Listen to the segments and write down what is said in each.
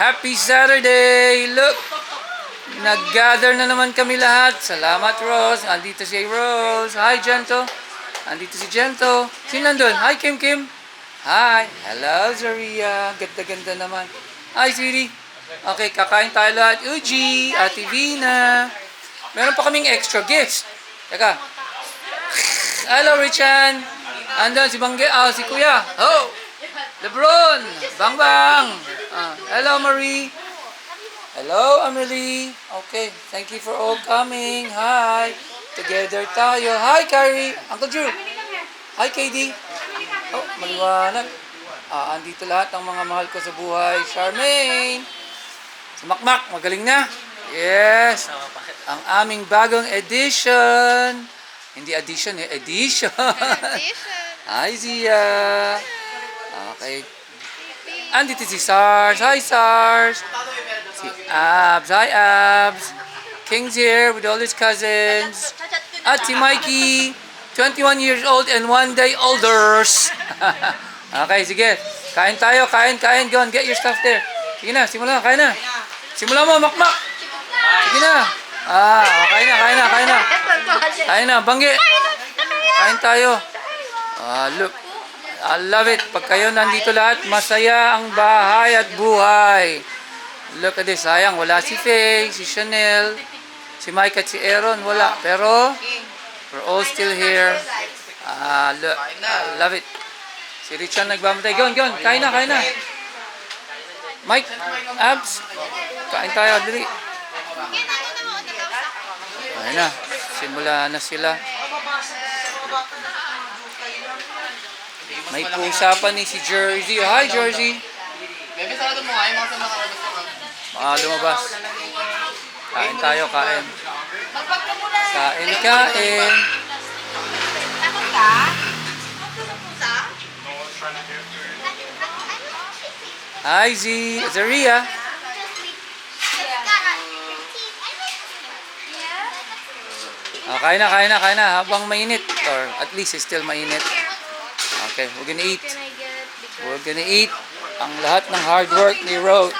Happy Saturday! Look! Nag-gather na naman kami lahat. Salamat, Rose. Andito si Rose. Hi, Gento. Andito si Gento. Sino nandun? Hi, Kim Kim. Hi. Hello, Zaria. Ganda-ganda naman. Hi, sweetie. Okay, kakain tayo lahat. Uji, Ate Vina. Meron pa kaming extra gifts. Teka. Hello, Richan. Andun si Bangge. Si Kuya. Oh! Lebron. Bang Bang. Hello, Marie. Hello, Amelie. Okay, thank you for all coming. Hi. Together tayo. Hi, Carrie. Uncle Drew. Hi, KD. Oh, maliwanag. Andito lahat ng mga mahal ko sa buhay. Charmaine. Si Makmak, magaling na. Yes. Ang aming bagong edition. Hindi addition, edition. Hi, Zia. Okay. Andito si Sars. Hi, Sars. Si Abs. Hi, Abs. King's here with all his cousins. At si Mikey. 21 years old and one day older. Okay, sige. Kain tayo. Kain. Go on, get your stuff there. Sige na, simula. Kain na. Simula mo, Makmak. Sige na. Kain na. Kain na, Bangge. Kain tayo. Look. I love it. Pag kayo nandito lahat, masaya ang bahay at buhay. Look at this. Sayang, wala si Faye, si Chanel, si Mike at si Aaron. Wala. Pero, we're all still here. Look. I love it. Si Richard nagbamatay. Go on. Kain na. Mike, Abs. Kain tayo. Dali. Kain na. Simula na sila. May pusa pa ni si Jersey. Hi, Jersey. Lumabas. Kain tayo, kain. Kain. Hi, Zaria. Kain na habang mainit. Or at least it's still mainit. Okay, we're gonna eat. We're gonna eat ang lahat ng hard work ni Rose.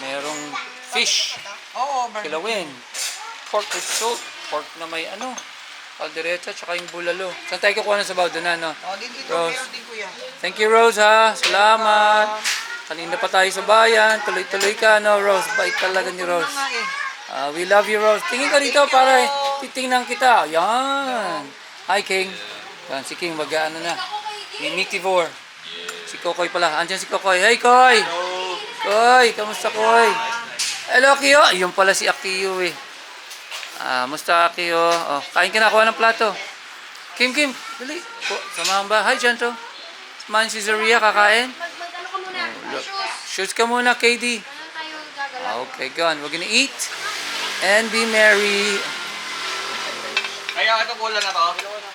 Merong fish. Kilawin. Pork with salt. Pork na may kaldereta, tsaka yung bulalo. Saan tayo kukuha ng sabaw? Doon na, no? Rose. Thank you, Rose, ha? Salamat. Kanina pa tayo sa bayan. Tuloy-tuloy ka, no, Rose? Bait talaga ni Rose. We love you, Rose. Tingin ka dito para titingnan kita. Yan. Hi, King. Yan, si King mag-ano na. Mimitivore. Si Kokoy pala. Andiyan si Kokoy. Hey, Koy! Koy, kamusta, Koy? Hello, Akiyo. Ayun pala si Akiyo, eh. Musta, Akiyo? Kain ka na. Kuha ng plato. Kim, dali. Samahan ba? Hi, Janto. Samahan si Zaria, kakain. Shoes ka muna, KD. Okay, go on. We're gonna eat and be merry. Kaya ito kulang na to.